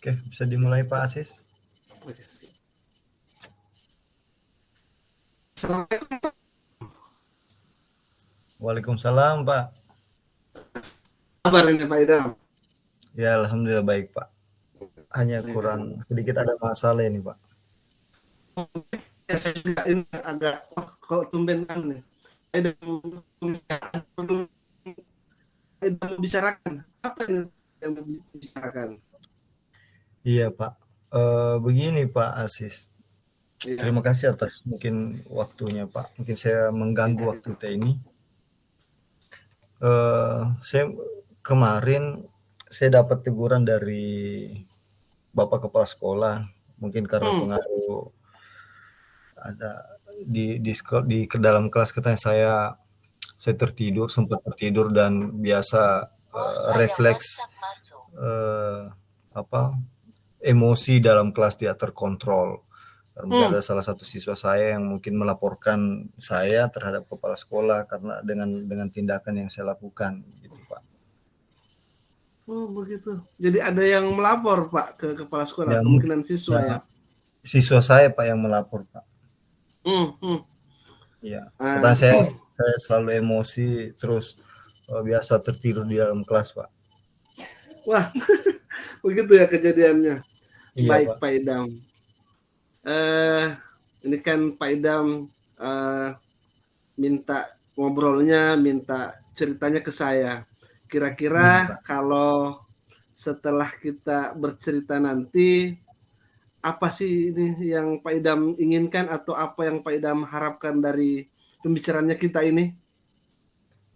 Oke, bisa dimulai Pak Asis. Oke. Assalamualaikum. Waalaikumsalam Pak. Kabar ini Pak Idam? Ya Alhamdulillah baik Pak. Hanya kurang sedikit ada masalah ini Pak. Ya, saya juga ini agak kok tumben nih. Saya belum membicarakan apa yang dibicarakan. Iya Pak. Begini Pak Asis. Iya. Terima kasih atas mungkin waktunya Pak. Mungkin saya mengganggu waktu Iya. kita ini. Saya kemarin saya dapat teguran dari Bapak Kepala Sekolah. Mungkin karena Hmm. pengaruh ada di ke dalam kelas katanya saya tertidur, sempat tertidur dan biasa refleks apa emosi dalam kelas tidak terkontrol. Dan mungkin Hmm. ada salah satu siswa saya yang mungkin melaporkan saya terhadap kepala sekolah karena dengan tindakan yang saya lakukan, gitu Pak. Oh begitu. Jadi ada yang melapor Pak ke kepala sekolah, Ya, kemungkinan siswa ya ya. siswa saya Pak yang melapor Pak. Hmm. Hmm. Iya, Ah, katanya saya selalu emosi terus biasa tertidur di dalam kelas Pak. wah, begitu ya kejadiannya. Iya Baik Pak. Pak Idam. Eh, ini kan Pak Idam minta ngobrolnya, minta ceritanya ke saya. Iya Kira-kira Pak. kalau setelah kita bercerita nanti, apa sih ini yang Pak Idam inginkan atau apa yang Pak Idam harapkan dari pembicaraannya kita ini?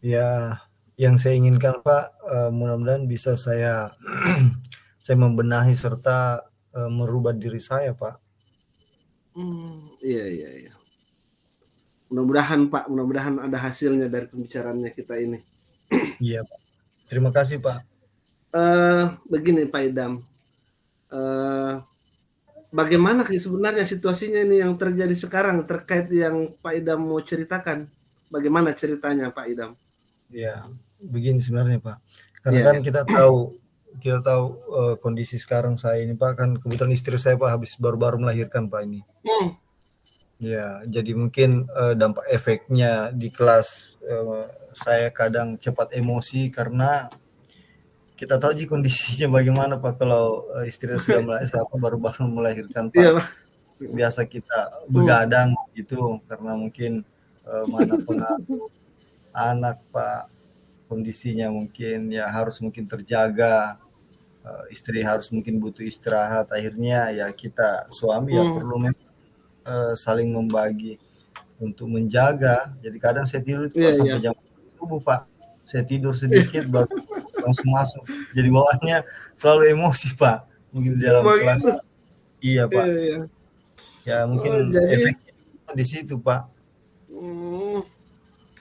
Ya, yang saya inginkan Pak, mudah-mudahan bisa saya saya membenahi serta merubah diri saya Pak. Iya, iya, iya. Mudah-mudahan Pak, mudah-mudahan ada hasilnya dari pembicaraannya kita ini. Iya Pak. Terima kasih Pak. Begini Pak Idam, bagaimana sebenarnya situasinya ini yang terjadi sekarang terkait yang Pak Idam mau ceritakan? Bagaimana ceritanya Pak Idam? Ya, begini sebenarnya Pak. Karena Iya, kan ya. kita tahu kondisi sekarang saya ini Pak, kan kebetulan istri saya Pak habis baru-baru melahirkan Pak ini. Hmm, Ya, jadi mungkin dampak efeknya di kelas saya kadang cepat emosi karena kita tahu ji kondisinya bagaimana Pak kalau istri sudah baru-baru melahirkan iya Pak. Pak. Biasa kita Hmm, begadang gitu karena mungkin mana pengaruh anak Pak, kondisinya mungkin ya harus mungkin terjaga, istri harus mungkin butuh istirahat, akhirnya ya kita suami ya hmm, perlu saling membagi untuk menjaga. Jadi kadang saya tidur itu iya, Pak iya. sampai jam subuh Pak, saya tidur sedikit baru langsung masuk, jadi bawaannya selalu emosi Pak, mungkin di dalam kelas Begitu. Pak. Iya Iya, Pak, iya. ya Oh, mungkin jadi efeknya di situ Pak. hmm,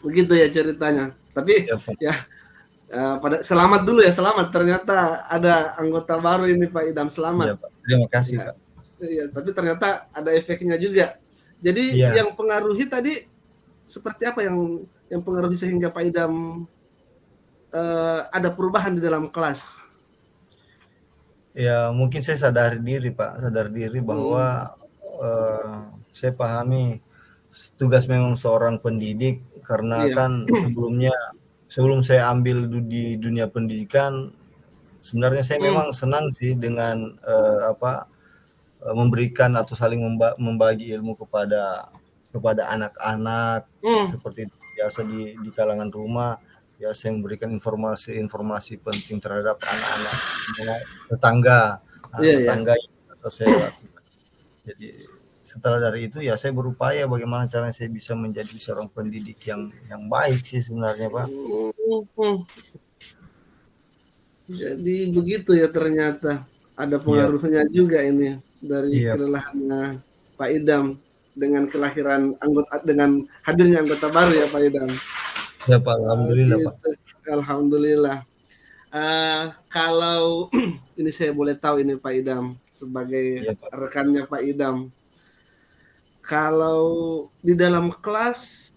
begitu ya ceritanya. Tapi Ya Pak. ya pada selamat dulu ya, selamat. Ternyata ada anggota baru ini Pak Idam, Iya selamat. Pak, terima kasih Ya, Pak. iya, tapi ternyata ada efeknya juga. Jadi Iya. yang pengaruhi tadi seperti apa yang pengaruhi sehingga Pak Idam ada perubahan di dalam kelas? Ya mungkin saya sadar diri Pak, sadar diri Hmm. bahwa eh, saya pahami tugas memang seorang pendidik karena Iya. kan sebelum saya ambil di dunia pendidikan sebenarnya saya Hmm. memang senang sih dengan memberikan atau saling membagi ilmu kepada anak-anak Hmm. seperti biasa di kalangan rumah, biasa yang memberikan informasi-informasi penting terhadap anak-anak tetangga, anak Iya, ya. tetangga yang biasa saya lakukan. Jadi setelah dari itu ya saya berupaya bagaimana caranya saya bisa menjadi seorang pendidik yang baik sih sebenarnya Pak. Hmm. Jadi begitu ya ternyata. Ada Iya, pengaruhnya juga ini dari iya, kelelahannya Pak Idam dengan kelahiran anggota dengan hadirnya anggota baru ya Pak Idam. iya Pak, alhamdulillah Pak. Gitu. Alhamdulillah. Kalau ini saya boleh tahu ini Pak Idam sebagai Iya Pak. rekannya Pak Idam, kalau di dalam kelas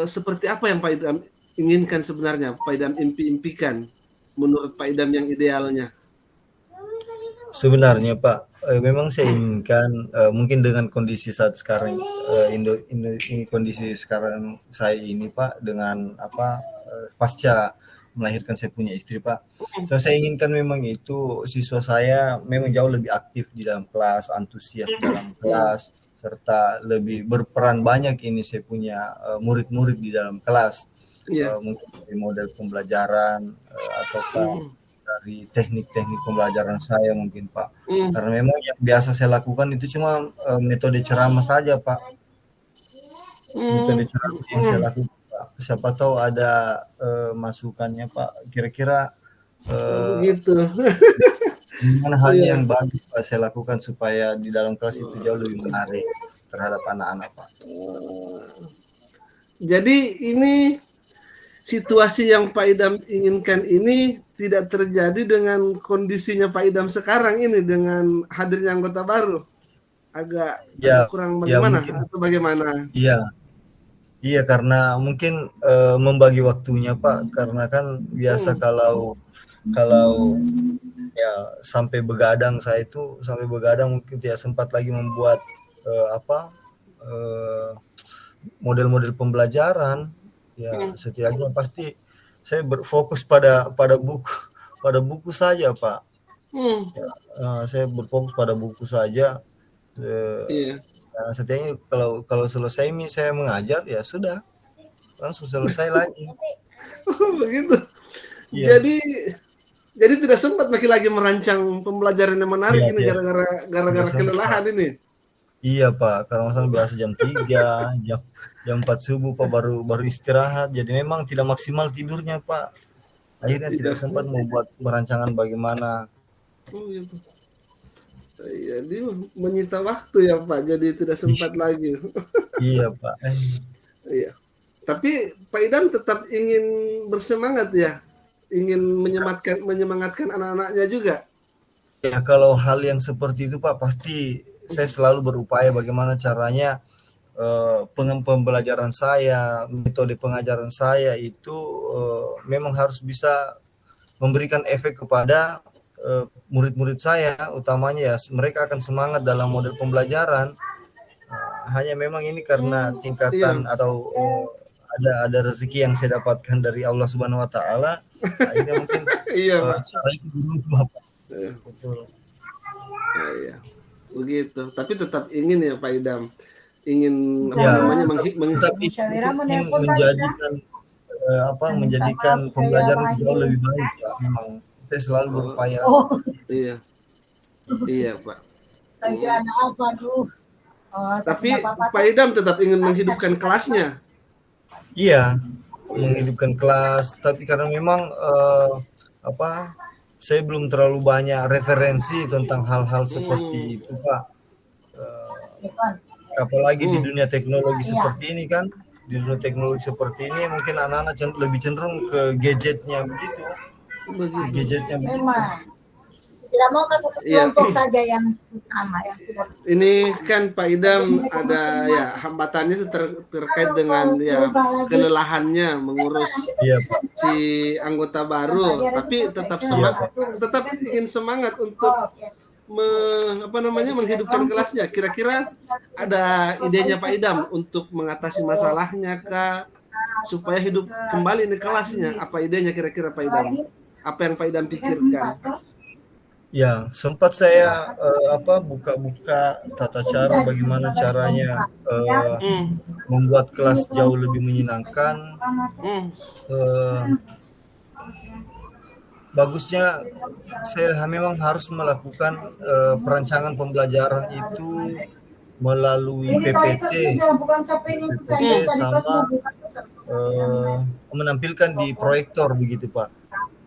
seperti apa yang Pak Idam inginkan sebenarnya, Pak Idam impikan menurut Pak Idam yang idealnya? Sebenarnya Pak, memang saya inginkan, mungkin dengan kondisi saat sekarang, ini kondisi sekarang saya ini Pak, dengan apa, pasca melahirkan saya punya istri Pak, yang saya inginkan memang itu siswa saya memang jauh lebih aktif di dalam kelas, antusias dalam Hmm, kelas, serta lebih berperan banyak ini saya punya, murid-murid di dalam kelas. iya. Mungkin dari model pembelajaran, ataukah Hmm, dari teknik-teknik pembelajaran saya mungkin, Pak. hmm, Karena memang yang biasa saya lakukan itu cuma, metode ceramah saja, Pak. Metode hmm, ceramah yang saya hmm. lakukan, Pak. Siapa tahu ada, masukannya, Pak. Kira-kira, Oh, eee, begitu. gimana halnya Iya. yang bagus, Pak, saya lakukan supaya di dalam kelas itu jauh lebih menarik terhadap anak-anak, Pak. Jadi ini situasi yang Pak Idam inginkan ini tidak terjadi dengan kondisinya Pak Idam sekarang ini dengan hadirnya anggota baru. Agak agak Ya, kurang ya bagaimana mungkin atau bagaimana? iya, iya karena mungkin, membagi waktunya, Pak, karena kan biasa Hmm, kalau kalau ya sampai begadang saya itu sampai begadang mungkin tidak sempat lagi membuat, apa, eee, model-model pembelajaran. Ya hmm, setidaknya pasti saya berfokus pada buku pada buku saja, Pak. hmm, Ya, saya berfokus pada buku saja, eee, iya. setidaknya kalau kalau selesai saya mengajar, ya sudah, langsung selesai lagi. Begitu. Iya, Jadi jadi tidak sempat lagi merancang pembelajaran yang menarik iya ini tidak tidak gara-gara sempat. kelelahan ini. Iya Pak, karena masalah biasa jam 3, jam jam 4 subuh Pak baru baru istirahat, jadi memang tidak maksimal tidurnya Pak. Akhirnya tidak Tidak. sempat membuat merancangan bagaimana. Oh, gitu. Jadi menyita waktu ya Pak, jadi tidak sempat lagi. Iya Pak, Iya. Tapi Pak Idam tetap ingin bersemangat ya, ingin menyemangatkan anak-anaknya juga. ya kalau hal yang seperti itu Pak pasti saya selalu berupaya bagaimana caranya, pembelajaran saya, metode pengajaran saya itu, memang harus bisa memberikan efek kepada, murid-murid saya, utamanya ya mereka akan semangat dalam model pembelajaran. Hanya memang ini karena Iya, tingkatan atau, ada rezeki yang saya dapatkan dari Allah Subhanahu wa taala, akhirnya mungkin, iya Pak. cara itu berubah, Pak. Iya, Betul. iya. Begitu. Tapi tetap ingin ya Pak Idam, ingin apa Ya, namanya tetap tetap ingin menjadikan, menjadikan pembelajaran itu jauh lebih baik, Pak, memang. Saya selalu oh, berupaya iya, iya Pak. Lagi Hmm. anak apa tuh? Oh, tapi Tapi nggak apa-apa Pak tuh. Idam tetap ingin menghidupkan kelasnya. iya, menghidupkan kelas, tapi karena memang, apa, saya belum terlalu banyak referensi tentang hal-hal Hmm. seperti itu, Pak. Eee, Depan. apalagi di Hmm. dunia teknologi Iya. seperti ini kan, di dunia teknologi seperti ini mungkin anak-anak lebih cenderung ke gadgetnya begitu, ke Begitu. gadgetnya begitu. Memang. Tidak mau ke satu Iya. kelompok saja yang utama yang tidak. Ini kan Pak Jadi Idam mereka ada ya masing-masing. hambatannya itu terkait Kalau mau dengan ya berubah lagi, kelelahannya kan mengurus kita Iya, bisa Pak. si bilang anggota tanpa baru, dia tapi resiko tetap Iya, semangat, Pak. satu. tetap Kan ingin semangat untuk oh, ya. apa namanya Jadi tiga menghidupkan kelompok. kelasnya. Kira-kira ada idenya Pak Idam untuk mengatasi masalahnya kah supaya hidup kembali di kelasnya? Apa idenya kira-kira Pak Idam? Apa yang Pak Idam pikirkan? Ya, sempat saya, buka-buka tata cara bagaimana caranya, Hmm, membuat kelas jauh lebih menyenangkan, hmm, eee, bagusnya saya memang harus melakukan, perancangan pembelajaran itu melalui Ini tadi PPT, kerja bukan capeknya PPT hmm, tadi pas mau sama, buka. menampilkan di proyektor begitu, Pak.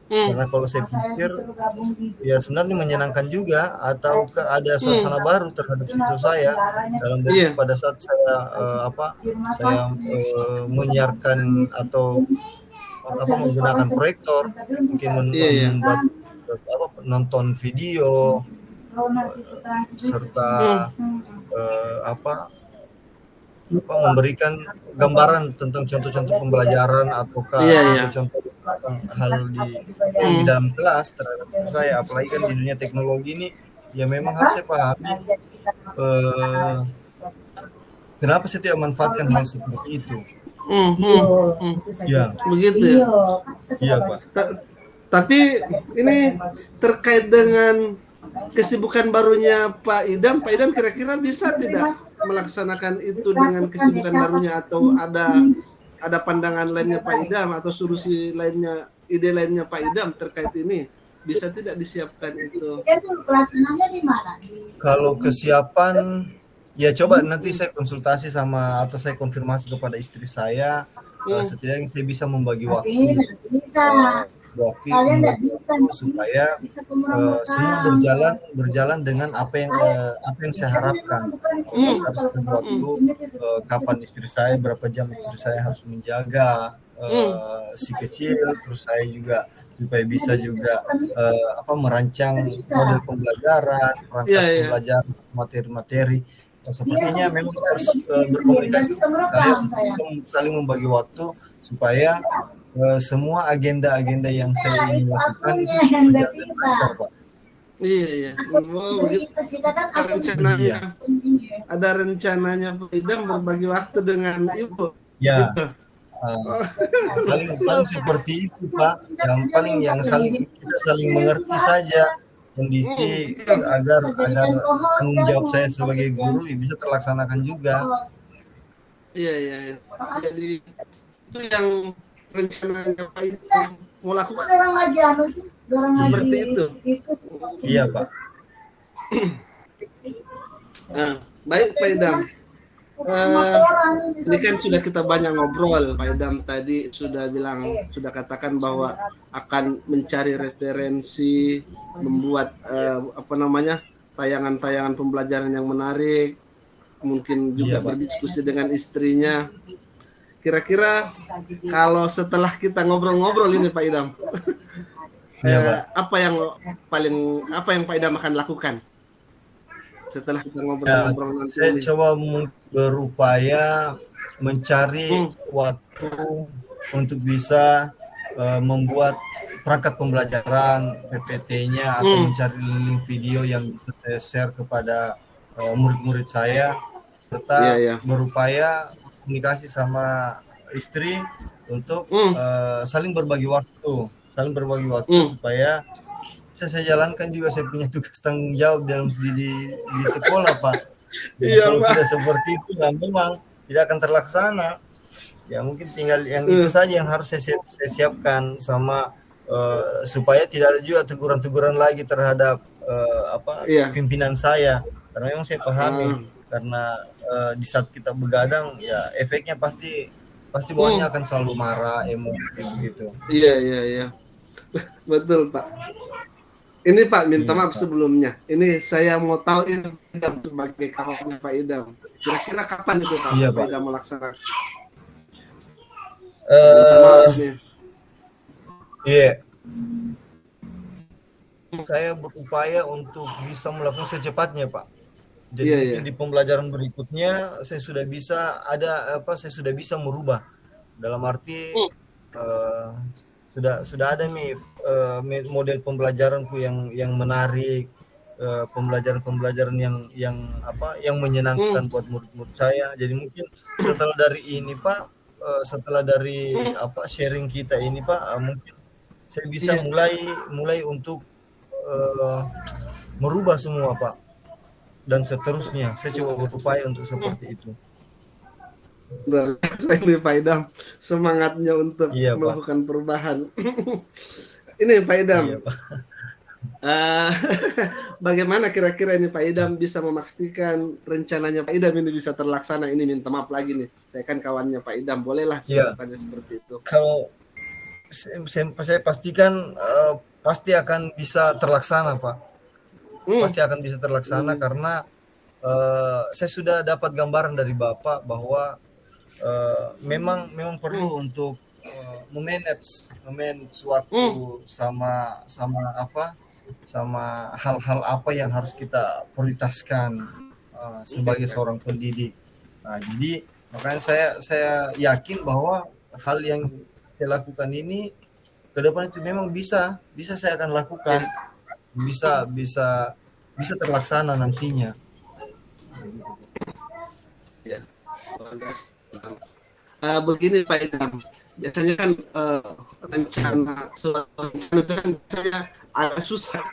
hmm, Karena kalau saya Saya pikir, disuruh gabung di ya sebenarnya menyenangkan juga ataukah ada hmm, suasana baru terhadap siswa saya, dalam bentuk iya, pada saat saya, di rumah saya, sakit. menyiarkan atau menggunakan proyektor, mungkin iya, iya, membuat, nonton video, serta, hmm, eee, apa memberikan gambaran tentang contoh-contoh pembelajaran ataukah iya, iya, contoh-contoh tentang hal di hmm, dalam kelas terhadap saya, apalagi kan di dunia teknologi ini ya memang harus saya pahami Nah, jadi kita eh, kenapa saya tidak manfaatkan hal seperti itu. iyo Hmm. itu saja. Ya, Begitu ya. Iyo, kan saya iya sudah Pak. Tapi ini terkait dengan kesibukan barunya Pak Idam kira-kira bisa tidak melaksanakan itu dengan kesibukan barunya, atau ada pandangan lainnya Pak Idam atau solusi lainnya, ide lainnya Pak Idam terkait ini, bisa tidak disiapkan itu? Itu pelaksananya di mana? Kalau kesiapan, ya coba nanti saya konsultasi sama atau saya konfirmasi kepada istri saya. Setidaknya saya bisa membagi Tapi waktu, nggak bisa. Kalian nggak membagi bisa, waktu supaya bisa kemurah-murah. semua berjalan dengan apa yang saya harapkan. Terus harus ada waktu kapan istri saya, berapa jam istri saya harus menjaga si kecil, terus saya juga supaya bisa juga merancang model pembelajaran, perangkat pembelajaran, materi-materi. Sepertinya memang harus berkomunikasi, saling membagi waktu supaya semua agenda-agenda yang saya ingin lakukan itu tidak lancar, Pak. Iya. Oh, begitu. Rencananya, ada rencananya Pak Idam berbagi waktu dengan Ibu. Ya. Paling seperti itu Pak, yang kita saling mengerti saja kondisi agar tanggung jawab saya sebagai guru bisa terlaksanakan juga. Iya. Jadi itu yang rencananya Pak Idam mau lakukan seperti itu. Iya Pak. Nah, baik Pak Idam. Ini kan sudah kita banyak ngobrol. Pak Idam tadi sudah katakan bahwa akan mencari referensi, membuat tayangan-tayangan pembelajaran yang menarik, mungkin juga berdiskusi dengan istrinya. Kira-kira kalau setelah kita ngobrol-ngobrol ini Pak Idam, apa yang Pak Idam akan lakukan setelah kita ngobrol-ngobrol nanti? Saya coba berupaya mencari waktu untuk bisa membuat perangkat pembelajaran PPT-nya atau mencari link video yang bisa saya share kepada murid-murid saya, serta berupaya komunikasi sama istri untuk saling berbagi waktu supaya saya jalankan juga saya punya tugas tanggung jawab di sekolah Pak. Jadi kalau tidak seperti itu memang tidak akan terlaksana. Ya mungkin tinggal yang itu saja yang harus saya siapkan sama supaya tidak ada juga teguran-teguran lagi terhadap pimpinan saya, karena memang saya pahami karena di saat kita begadang ya efeknya pasti bawahnya akan selalu marah, emosi gitu. Iya. Betul Pak. Ini Pak, minta maaf sebelumnya. Ini saya mau tahu ini sebagai kawannya Pak Idam. Kira-kira kapan itu Pak? Pak Idam melaksanakan? Saya berupaya untuk bisa melakukan secepatnya Pak. Jadi di pembelajaran berikutnya saya sudah bisa merubah. Dalam arti sudah ada nih model pembelajaranku yang menarik, pembelajaran yang menyenangkan buat murid-murid saya. Jadi mungkin setelah dari ini Pak, setelah dari sharing kita ini Pak, mungkin saya bisa mulai untuk merubah semua Pak, dan seterusnya saya coba berupaya untuk seperti itu. Ini Pak Idam semangatnya untuk melakukan perubahan. Ini Pak Idam, bagaimana kira-kira ini Pak Idam bisa memastikan rencananya Pak Idam ini bisa terlaksana? Ini minta maaf lagi nih, saya kan kawannya Pak Idam, bolehlah saya tanya seperti itu. Kalau saya pastikan pasti akan bisa terlaksana Pak, pasti akan bisa terlaksana karena saya sudah dapat gambaran dari Bapak bahwa memang perlu untuk memanage waktu sama hal-hal apa yang harus kita prioritaskan sebagai seorang pendidik. Nah, jadi makanya saya yakin bahwa hal yang saya lakukan ini ke depan itu memang bisa saya akan lakukan, bisa bisa terlaksana nantinya. Ya. Begini Pak Idam, biasanya kan rencana suatu rencana itu kan biasanya agak susah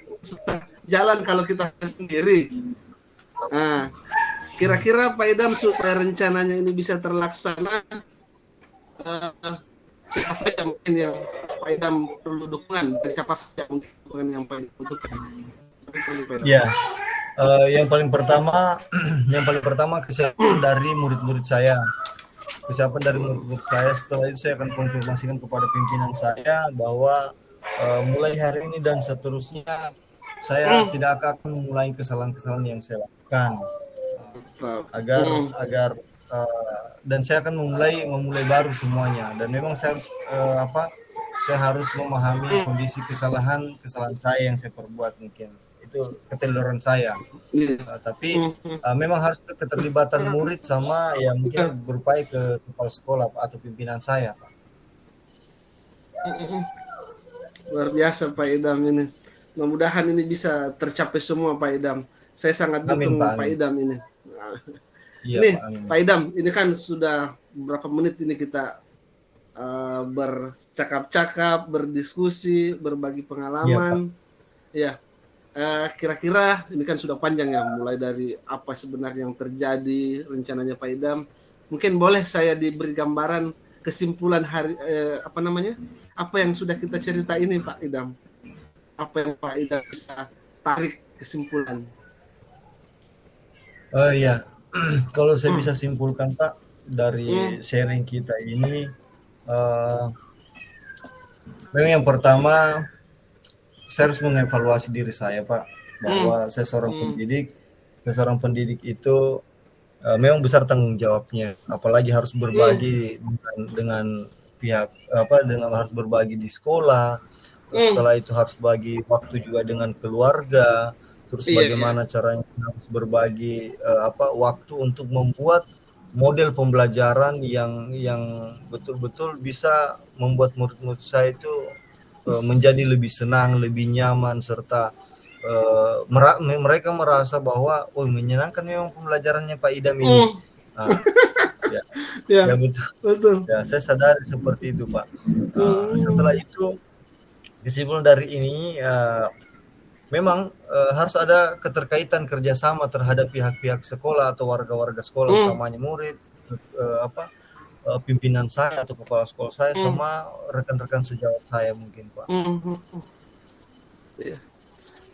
jalan kalau kita sendiri. Nah, kira-kira Pak Idam supaya rencananya ini bisa terlaksana, siapa saja mungkin yang Pak Idam perlu dukungan, dan siapa saja mungkin dukungan yang Pak Idam butuhkan? Ya, yang paling pertama, kesiapan dari murid-murid saya. Kesiapan dari murid-murid saya. Setelah itu saya akan konfirmasikan kepada pimpinan saya bahwa mulai hari ini dan seterusnya saya tidak akan memulai kesalahan-kesalahan yang saya lakukan, agar dan saya akan memulai baru semuanya. Dan memang saya harus saya harus memahami kondisi kesalahan saya yang saya perbuat, mungkin itu keteluran saya. Tapi memang harus keterlibatan murid sama ya mungkin berupaya ke kepala sekolah Pak, atau pimpinan saya Pak. Luar biasa Pak Idam ini. Mudah-mudahan ini bisa tercapai semua Pak Idam. Saya sangat dukung Pak Idam ini. Iya, ini Pak, Pak Idam, ini kan sudah beberapa menit ini kita bercakap-cakap, berdiskusi, berbagi pengalaman. Ya. Kira-kira ini kan sudah panjang ya, mulai dari apa sebenarnya yang terjadi, rencananya Pak Idam. Mungkin boleh saya diberi gambaran kesimpulan apa yang sudah kita cerita ini Pak Idam. Apa yang Pak Idam bisa tarik kesimpulan? Iya. Kalau saya bisa simpulkan Pak dari sharing kita ini, memang yang pertama saya harus mengevaluasi diri saya Pak, bahwa saya seorang pendidik itu memang besar tanggung jawabnya, apalagi harus berbagi dengan pihak harus berbagi di sekolah, setelah itu harus bagi waktu juga dengan keluarga, terus bagaimana caranya harus berbagi waktu untuk membuat model pembelajaran yang betul-betul bisa membuat murid-murid saya itu menjadi lebih senang, lebih nyaman, serta mereka merasa bahwa menyenangkan memang pembelajarannya Pak Idam ini. Ya betul. Ya, saya sadari seperti itu Pak. Setelah itu kesimpulan dari ini memang harus ada keterkaitan kerjasama terhadap pihak-pihak sekolah atau warga-warga sekolah, utamanya murid, pimpinan saya atau kepala sekolah saya, sama rekan-rekan sejawat saya mungkin Pak. Ya.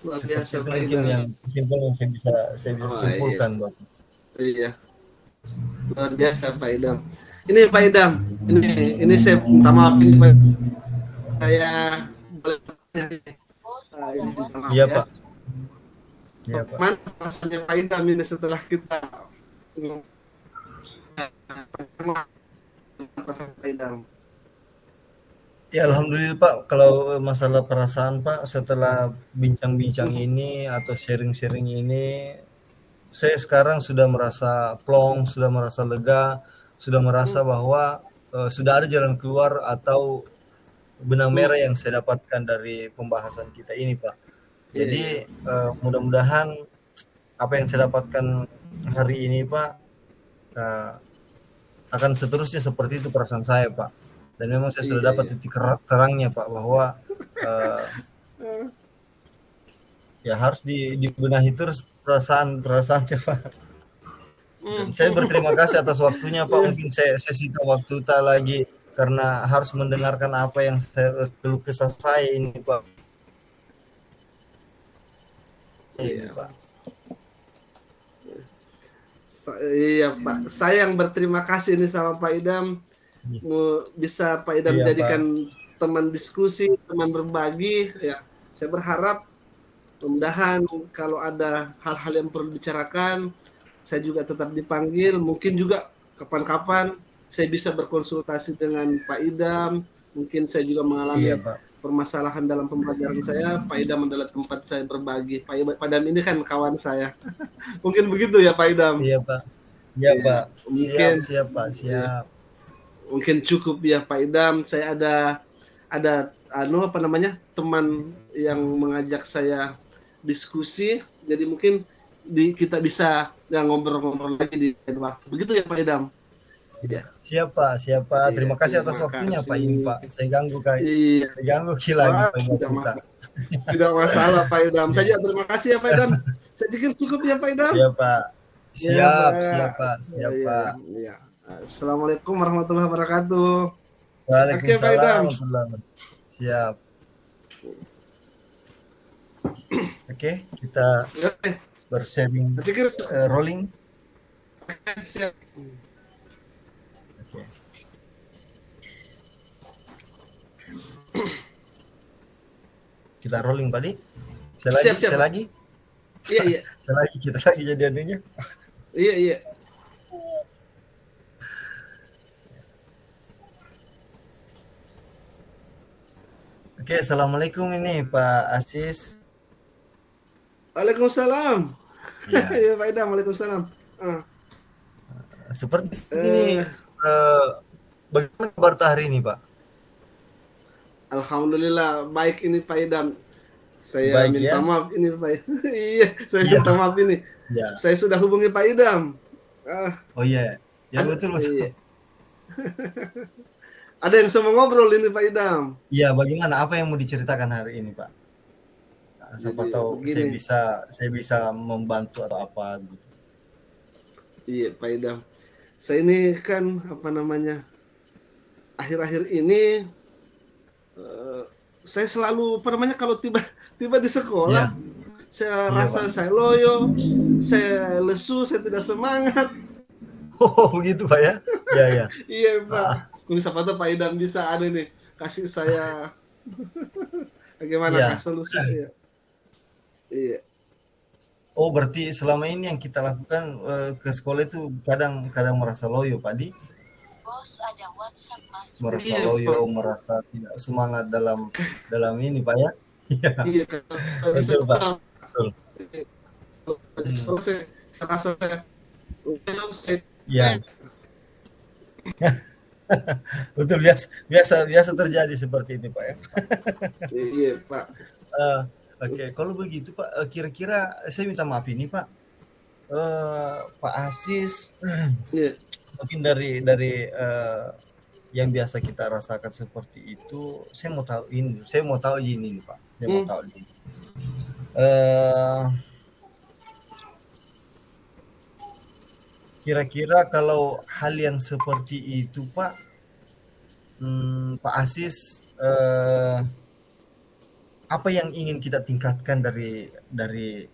Luar biasa Pak Idam. Yang kesimpulan yang saya bisa simpulkan Pak. Iya. Luar biasa Pak Idam. Ini Pak Idam, ini saya minta maaf ini Pak. Saya boleh Iya Pak. Iya Pak. Mana rasanya Pak Idam ini setelah kita Pak Idam? Ya alhamdulillah Pak, kalau masalah perasaan Pak, setelah bincang-bincang ini atau sharing-sharing ini, saya sekarang sudah merasa plong, sudah merasa lega, sudah merasa bahwa sudah ada jalan keluar atau benang merah yang saya dapatkan dari pembahasan kita ini Pak. Jadi mudah-mudahan apa yang saya dapatkan hari ini Pak akan seterusnya seperti itu perasaan saya Pak. Dan memang saya sudah dapat titik terangnya Pak, bahwa ya harus dibenahi terus perasaannya Pak. Dan saya berterima kasih atas waktunya Pak. Mungkin saya sita waktu tak lagi karena harus mendengarkan apa yang saya keluh kesah saya ini Pak. Iya Pak. Iya Pak. Saya yang berterima kasih ini sama Pak Idam. Bisa Pak Idam jadikan teman diskusi, teman berbagi. Ya, saya berharap mudah-mudahan kalau ada hal-hal yang perlu dibicarakan, saya juga tetap dipanggil. Mungkin juga kapan-kapan saya bisa berkonsultasi dengan Pak Idam. Mungkin saya juga mengalami permasalahan dalam pembelajaran saya. Pak Idam adalah tempat saya berbagi. Pak Idam ini kan kawan saya. Mungkin begitu ya Pak Idam. Iya Pak. Iya Pak. Mungkin siap Pak. Siap. Mungkin cukup ya Pak Idam. Saya ada teman yang mengajak saya diskusi. Jadi mungkin kita bisa ngobrol-ngobrol lagi di lain waktu. Begitu ya Pak Idam? Ya. Siapa? Iya, Terima kasih atas waktunya Pak ini Pak. Saya ganggu Iya. Saya ganggu lagi Pak. Tidak masalah Pak Idam. Saya terima kasih ya Pak Idam. Saya pikir cukup ya Pak Idam. Iya Pak. Siap Pak. Iya. Assalamualaikum warahmatullahi wabarakatuh. Waalaikumsalam. Siap. Oke, kita bersharing. Rolling. Siap. Oke. Kita rolling Pak Di. Saya lagi. Iya. Kita lagi jadi adanya. Iya. Oke, assalamualaikum ini Pak Asis. Waalaikumsalam. Iya Pak Idam, waalaikumsalam. Seperti ini, bagaimana kabar hari ini Pak? Alhamdulillah baik ini Pak Idam. Saya baik, minta maaf ini Pak. Iya, saya minta maaf ini. Ya. Saya sudah hubungi Pak Idam. Oh iya, ya betul. Iya. Ada yang sama ngobrol ini Pak Idam. Iya, bagaimana? Apa yang mau diceritakan hari ini Pak? Siapa tahu saya bisa membantu atau apa gitu. Iya Pak Idam. Saya ini kan akhir-akhir ini saya selalu kalau tiba di sekolah, saya rasa saya loyo, saya lesu, saya tidak semangat. Oh begitu Pak ya? Iya. Iya Pak. Siapa tahu Pak Idam bisa ada nih kasih saya bagaimana solusinya. Iya. Oh berarti selama ini yang kita lakukan ke sekolah itu kadang merasa loyo Pak Di? Bos ada WhatsApp masuk. Merasa loyo, merasa tidak semangat dalam ini Pak ya? Iya. Betul Pak. Betul. Saya rasa Iya. Betul, biasa terjadi seperti itu Pak ya. Iya Pak. Oke, kalau begitu Pak, kira-kira saya minta maaf ini Pak, Pak Asis, mungkin dari yang biasa kita rasakan seperti itu, saya mau tahu ini Pak, kira-kira kalau hal yang seperti itu Pak, Pak Asis, apa yang ingin kita tingkatkan dari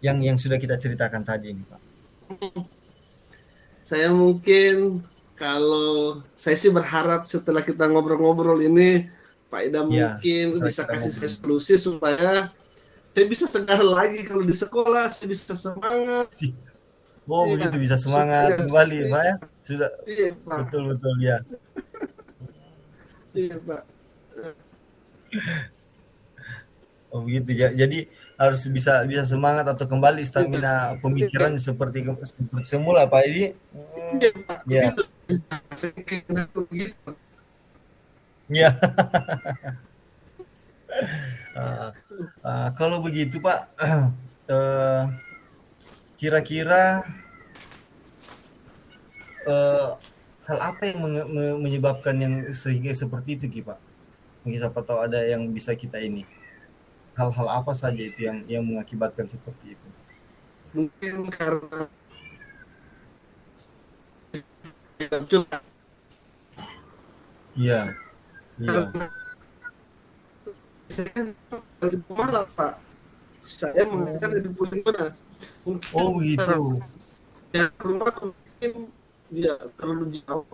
yang sudah kita ceritakan tadi ini Pak? Saya mungkin kalau saya sih berharap setelah kita ngobrol-ngobrol ini Pak Idam mungkin bisa kasih saya solusi supaya saya bisa segar lagi kalau di sekolah, saya bisa semangat. Oh begitu, bisa semangat kembali Pak ya? Sudah. Iya Pak. Betul ya. Iya Pak. Oh begitu ya. Jadi harus bisa semangat atau kembali stamina pemikirannya seperti semula Pak ini. Iya. Ya. Kalau begitu Pak, kira-kira hal apa yang menyebabkan yang sehingga seperti itu Ki Pak? Mungkin siapa tahu ada yang bisa kita ini. Hal-hal apa saja itu yang mengakibatkan seperti itu? Mungkin karena Iya. Saya di Pemalang Pak. Saya mengajar di Pemalang. Oh begitu. Ya rumah mungkin terlalu jauh.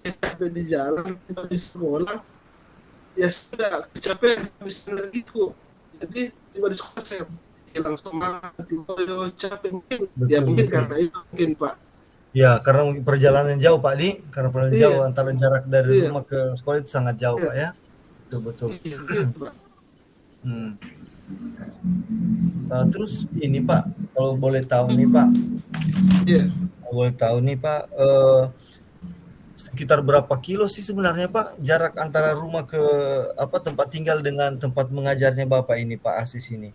Sampai di jalan, kita di sekolah. Ya sudah, kecapean habis energiku. Jadi tiba di sekolah saya hilang semangat, capek mungkin. Mungkin karena itu mungkin Pak. Ya, karena perjalanan jauh Pak Di, karena perjalanan jauh antara jarak dari rumah ke sekolah itu sangat jauh Pak ya. Betul. Terus ini Pak, kalau boleh tahu nih Pak. Iya. Boleh tahu nih Pak, sekitar berapa kilo sih sebenarnya Pak jarak antara rumah ke tempat tinggal dengan tempat mengajarnya Bapak ini Pak Asis ini?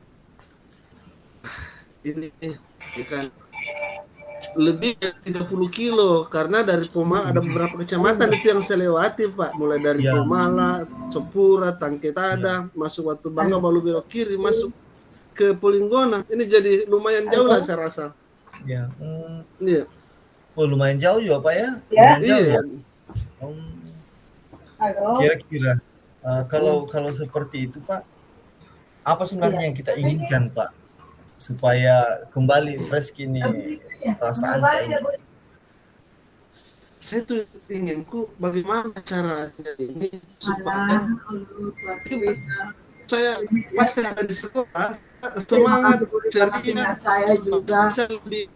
Ini bukan lebih dari 30 kilo karena dari Pomala ada beberapa kecamatan itu yang saya lewati Pak, mulai dari Ya. Pomala, Sopura, Tangketada, masuk Watu Bangga, baru belok kiri masuk ke Polinggona. Ini jadi lumayan jauh lah saya rasa. Ya. Iya. Oh lumayan jauh juga Pak ya? Ya. Lumayan jauh Iya. ya? Halo. Kira-kira kalau seperti itu Pak, apa sebenarnya yang kita inginkan Pak supaya kembali fresh ini perasaan Pak ini? Saya tuh inginku bagaimana caranya ini supaya saya pas saya ada di sekolah semangat ceria Saya juga. bisa lebih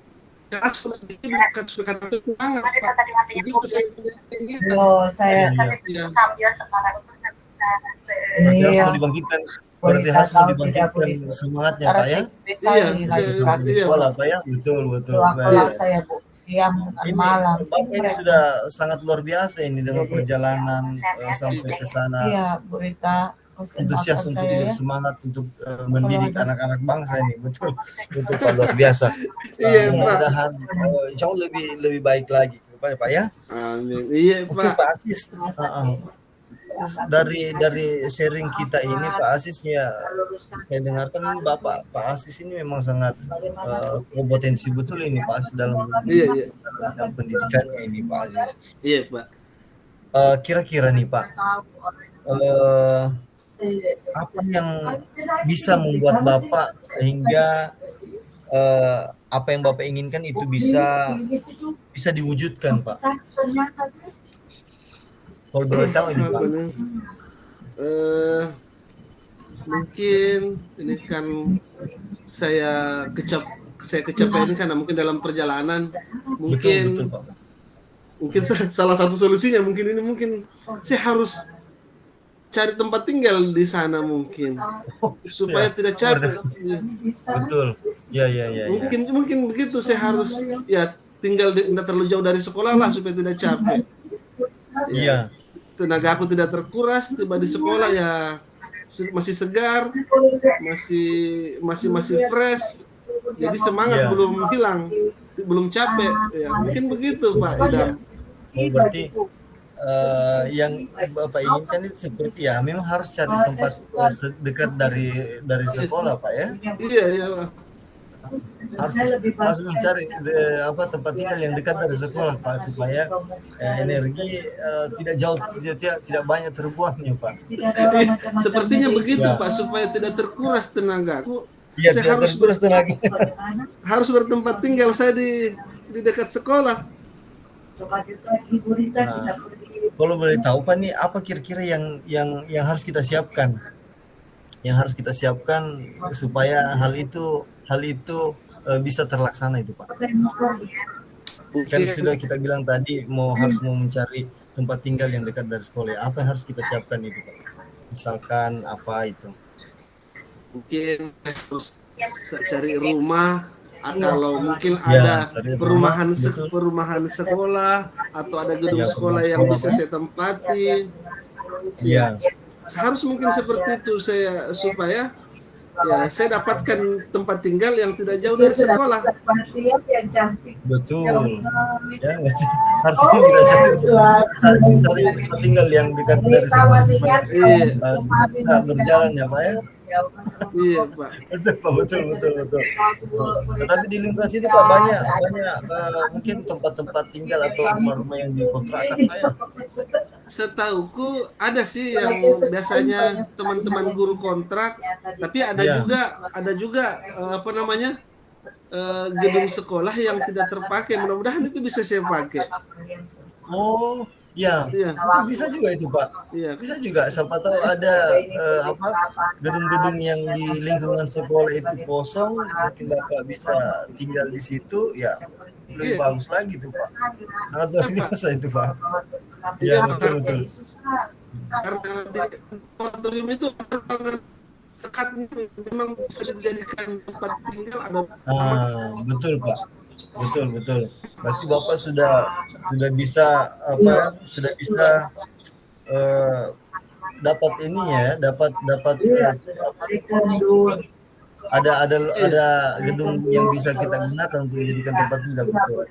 keras lebih bukan semangat Pak. Begitu saya punya keinginan. Oh, saya Iya. Berarti harus iya. mau dibangkitkan, berarti harus mau dibangkitkan semangatnya Pak ya? Iya, Sampai di iya. sekolah Pak ya? Betul. Pulang Baik. saya Bu, siang Ini malam. Bapak ini sudah sangat luar biasa ini dengan perjalanan sampai ke sana. Iya, berita Antusias untuk saya. semangat untuk mendidik anak-anak bangsa ini, betul Pak luar biasa. Iya, Pak. Mudah-mudahan jauh lebih baik lagi Pak ya. Amin. Iya, Oke Pak. Pak Asis, dari sharing kita ini Pak Asis ya, saya dengarkan ini Pak Asis ini memang sangat kompetensi betul ini Pak Asis dalam Iya. dalam pendidikannya ini Pak Asis. Iya, Pak. Kira-kira nih Pak, apa yang bisa membuat Bapak sehingga apa yang Bapak inginkan itu bisa diwujudkan Pak? Kalau boleh tahu ini Pak. Mungkin ini kan saya kecapai ini karena mungkin dalam perjalanan Betul Pak. mungkin salah satu solusinya mungkin saya harus cari tempat tinggal di sana mungkin supaya tidak capek. Betul. Ya. Mungkin begitu saya harus ya tinggal tidak terlalu jauh dari sekolah lah supaya tidak capek. Iya. Tenaga aku tidak terkuras, tiba di sekolah ya masih segar, masih fresh. Jadi semangat belum hilang, belum capek. Ya, mungkin begitu Pak Idam. Oh, berarti yang Bapak inginkan itu seperti ya memang harus cari tempat dekat dari sekolah Pak ya. Iya Pak. Harus mencari tempat tinggal yang dekat dari sekolah Pak supaya energi tidak jauh tidak banyak terbuangnya Pak. Sepertinya begitu Pak supaya tidak terkuras tenaga. Iya, saya tidak terkuras tenaga. Harus bertempat tinggal saya di dekat sekolah. Nah, kalau boleh tahu Pak nih apa kira-kira yang harus kita siapkan? Yang harus kita siapkan supaya hal itu bisa terlaksana itu Pak. Kan sudah kita bilang tadi harus mencari tempat tinggal yang dekat dari sekolah. Apa yang harus kita siapkan itu Pak? Misalkan apa itu? Mungkin harus cari rumah, kalau mungkin ada perumahan sekolah atau ada gedung sekolah yang bisa saya tempati. Iya. Harus mungkin seperti itu supaya saya dapatkan tempat tinggal yang tidak jauh dari sekolah. Betul. Ya, harusnya kita cari tempat tinggal yang dekat dari sekolah. Kita berjalan ya Pak ya. Iya Pak. Betul. Tetapi di lingkungan situ Pak banyak mungkin tempat-tempat tinggal atau rumah-rumah yang dikontrakkan Pak ya. Setauku ada sih yang biasanya teman-teman guru kontrak, tapi ada juga gedung sekolah yang tidak terpakai. Mudah-mudahan itu bisa saya pakai. Oh, iya. Bisa juga itu Pak. Iya. Bisa juga. Siapa tahu ada gedung-gedung yang di lingkungan sekolah itu kosong, mungkin Bapak bisa tinggal di situ, ya lebih bagus lagi tuh Pak. Sangat luar biasa itu Pak. Iya betul. Karena di laboratorium itu sekat memang bisa dijadikan tempat tinggal. Betul Pak. betul betul. Berarti Bapak sudah bisa apa ya, sudah bisa eh, dapat ininya ya, dapat dapat apa, Iya. ada gedung yang bisa kita gunakan untuk dijadikan tempat tinggal, betul.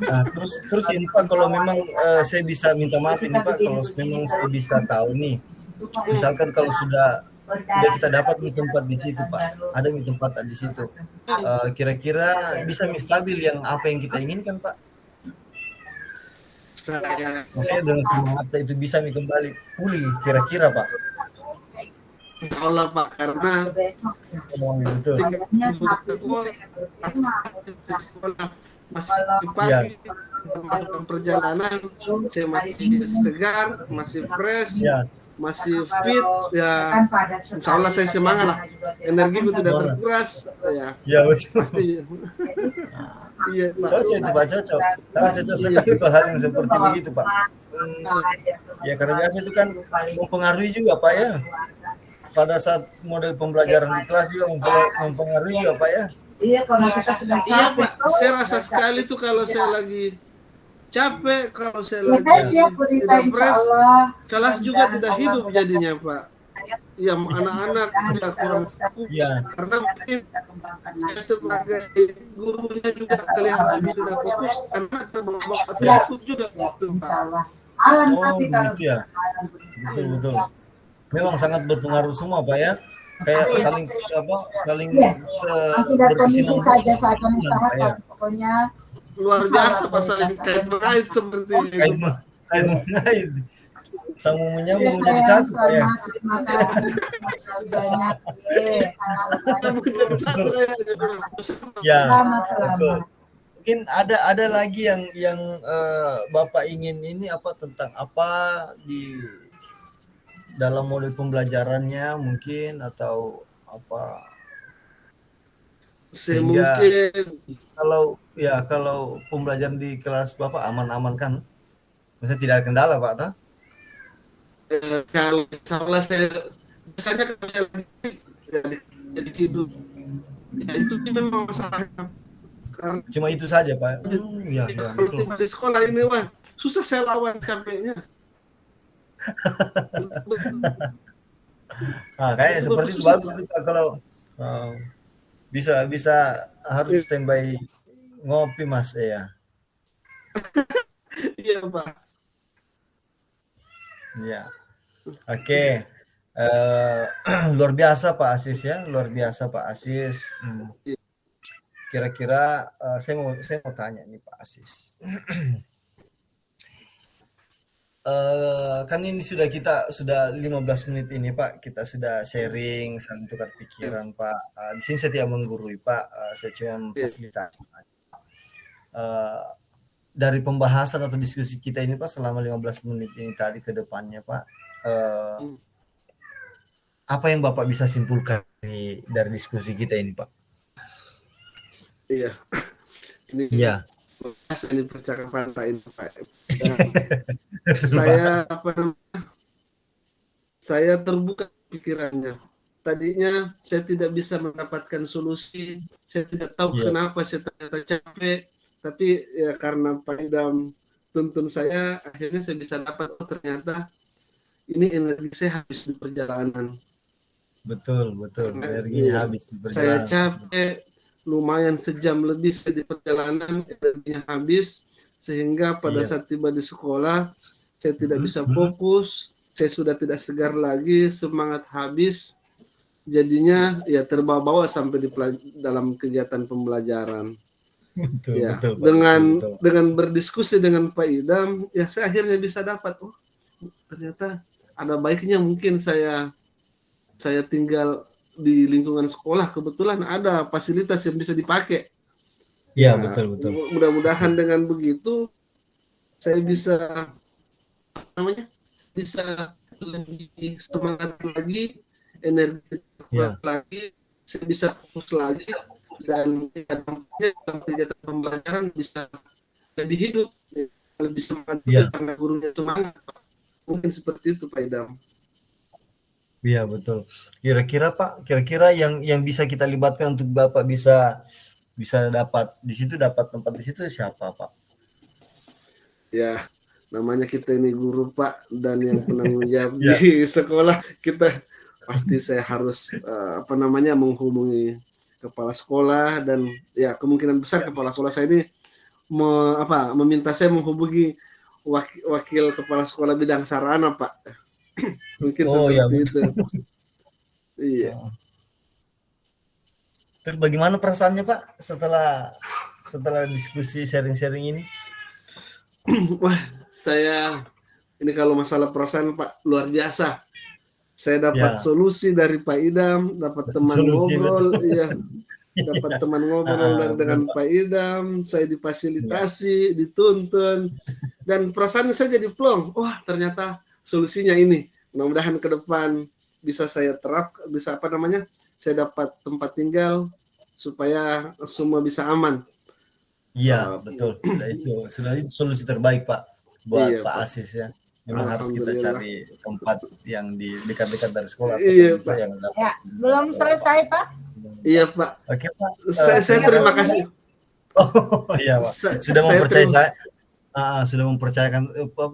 Nah, terus terus ini Pak, kalau memang saya bisa minta maaf ini Pak, kalau memang saya bisa tahu nih, misalkan kalau sudah kita dapat nih tempat di situ Pak, ada nih tempat di situ. Kira-kira bisa stabil yang apa yang kita inginkan Pak? Saya Maksudnya dengan semangat itu bisa nih kembali pulih kira-kira Pak. insya Allah Pak, karena Oh, betul. tinggal sekolah masih Ya, pagi, dalam perjalanan saya masih segar, masih fresh, ya, masih fit, ya insya Allah saya semangat lah, energiku tidak semangat. terkuras, ya Ya betul. pasti. Iya Pak. Cocok itu Pak, cocok. Sangat cocok sekali kalau hal yang seperti begitu Pak. Ya karena biasa itu kan mempengaruhi juga Pak ya. Pada saat model pembelajaran di kelas juga mempengaruhi juga Pak ya. Iya, kalau kita sudah Iya capek. Pak, saya rasa sekali tuh kalau saya lagi capek, kalau saya Ya, lagi saya siap berita tidak insya fresh, Allah. kelas juga tidak hidup jadinya Pak. Ya anak-anak tidak kurang fokus, Iya. karena mungkin saya sebagai gurunya juga kelihatan tidak fokus, karena terbawa fokus juga gitu Pak. Insya Allah. Alam Oh tapi kalau begitu ya. Betul betul. Memang sangat berpengaruh semua Pak ya. Kayak saling apa? Saling tidak kondisi berkesinambungan saja saya akan Pak ya. usahakan. Pokoknya Luar biasa Pak, saling kait mengait seperti Kayak ini. kayak mengait. Sambung menyambung saya menjadi satu Pak ya. selamat, terima kasih. Terima kasih banyak. Ya, Selamat, betul. selamat. Mungkin ada lagi yang Bapak ingin ini apa tentang apa di dalam model pembelajarannya mungkin atau apa Saya sehingga mungkin kalau pembelajaran di kelas Bapak aman-aman kan? Maksudnya tidak ada kendala Pak toh? kalau salah saya biasanya kalau saya lagi jadi hidup, ya itu memang masalahnya, karena Cuma itu saja Pak. Ya, ya kalau betul. tiba di sekolah ini wah susah saya lawan capeknya. Nah, kayaknya seperti itu bagus itu Pak kalau uh, bisa harus standby ngopi Mas ya. Iya Pak. Ya. Oke. Luar biasa Pak Asis ya, luar biasa Pak Asis. Kira-kira saya mau tanya nih Pak Asis. Kan ini sudah 15 menit ini Pak, kita sudah sharing, saling tukar pikiran Pak. Di sini saya tidak menggurui Pak, saya cuma fasilitasi. Dari pembahasan atau diskusi kita ini Pak selama 15 menit ini tadi ke depannya Pak, apa yang Bapak bisa simpulkan dari diskusi kita ini Pak? Iya. Ini Iya. ini percakapan ini Pak. Saya terbuka pikirannya. Tadinya saya tidak bisa mendapatkan solusi, saya tidak tahu kenapa saya ternyata capek, tapi ya karena Pak Idam tuntun saya, akhirnya saya bisa dapat, oh ternyata ini energi saya habis di perjalanan. Betul, energinya habis di perjalanan. Saya capek, lumayan sejam lebih saya di perjalanan, energinya habis, sehingga pada saat tiba di sekolah, saya tidak bisa fokus, saya sudah tidak segar lagi, semangat habis, jadinya ya terbawa-bawa sampai di dalam kegiatan pembelajaran. Betul, Ya, betul, dengan berdiskusi dengan Pak Idam, ya saya akhirnya bisa dapat, oh ternyata ada baiknya mungkin saya tinggal di lingkungan sekolah, kebetulan ada fasilitas yang bisa dipakai. Iya, Nah, betul. Mudah-mudahan dengan begitu saya bisa bisa lebih semangat lagi, energi lagi, saya bisa fokus lagi, dan dalam kegiatan pembelajaran bisa lebih hidup, lebih semangat karena gurunya semangat. Mungkin seperti itu Pak Idam. Iya betul. Kira-kira Pak, yang bisa kita libatkan untuk Bapak bisa bisa dapat di situ, dapat tempat di situ siapa Pak? Ya, namanya kita ini guru Pak, dan yang penanggung jawab Ya. di sekolah kita, pasti saya harus menghubungi kepala sekolah, dan ya kemungkinan besar kepala sekolah saya ini meminta saya menghubungi wakil kepala sekolah bidang sarana Pak. Mungkin Oh ya, seperti itu. betul. Iya. Terus bagaimana perasaannya Pak setelah diskusi sharing-sharing ini? Wah, saya ini kalau masalah perasaan Pak luar biasa. Saya dapat Ya. solusi dari Pak Idam, dapat teman Solusi, ngobrol, betul. iya. Dapat teman ngobrol dengan betul, Pak Idam, saya difasilitasi, dituntun, dan perasaan saya jadi plong. Wah, ternyata solusinya ini. Mudah-mudahan ke depan bisa saya saya dapat tempat tinggal supaya semua bisa aman. Iya, betul. Sudah itu solusi terbaik Pak buat Iya, Pak Pak. Asis ya. Memang harus kita Alhamdulillah. cari tempat yang di dekat-dekat dari sekolah. Iya, Pak. Yang dapat. Ya, belum selesai Pak. Iya, Pak. Oke Pak. Saya terima kasih. Oh iya Pak. Sudah Saya mempercayai terima- saya. Sudah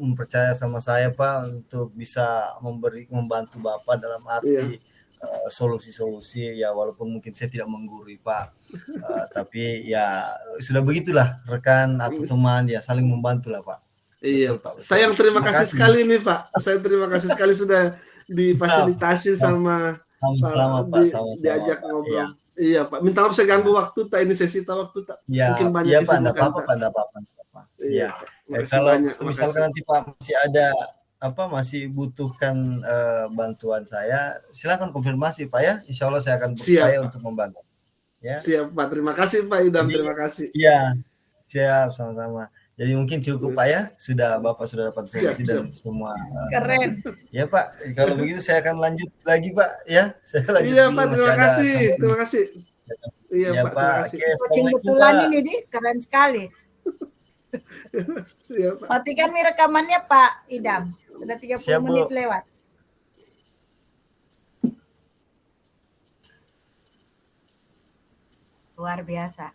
mempercaya sama saya Pak untuk bisa membantu Bapak dalam arti solusi-solusi ya, walaupun mungkin saya tidak menggurui Pak, tapi ya sudah begitulah rekan atau teman ya, saling membantu lah Pak. Iya, Betul, Pak, betul. saya yang terima Terima kasih kasih. sekali nih Pak. Saya terima kasih sekali sudah difasilitasi sama Sama-sama Pak, sama-sama diajak Pak. ngobrol. Iya Pak, minta maaf saya ganggu waktu tak, ini sesi waktu tak. Ya, Mungkin banyak iya Pak, enggak kesibukan, apa-apa, Pak. enggak apa-apa. Iya, Ya. Pak. Makasih Kalau banyak, misalkan nanti Pak masih ada masih butuhkan bantuan saya, silakan konfirmasi Pak ya. Insya Allah saya akan berupaya Siap, untuk membantu. Ya. Siap Pak, terima kasih Pak Idam, Jadi, terima kasih. Iya, siap, sama-sama. Jadi mungkin cukup Pak ya, Bapak sudah dapat solusi dan semua. Keren. Ya Pak, kalau begitu saya akan lanjut lagi Pak ya. Saya lanjut Iya dulu, Pak, masih terima ada kasih, company. terima kasih. Iya Ya Pak, terima kasih. Oke, Coaching Assalamualaikum, betulan Pak. ini di keren sekali. Iya Pak. Matikan nih rekamannya Pak Idam. Sudah 30 Siap, Bu. menit lewat. Luar biasa.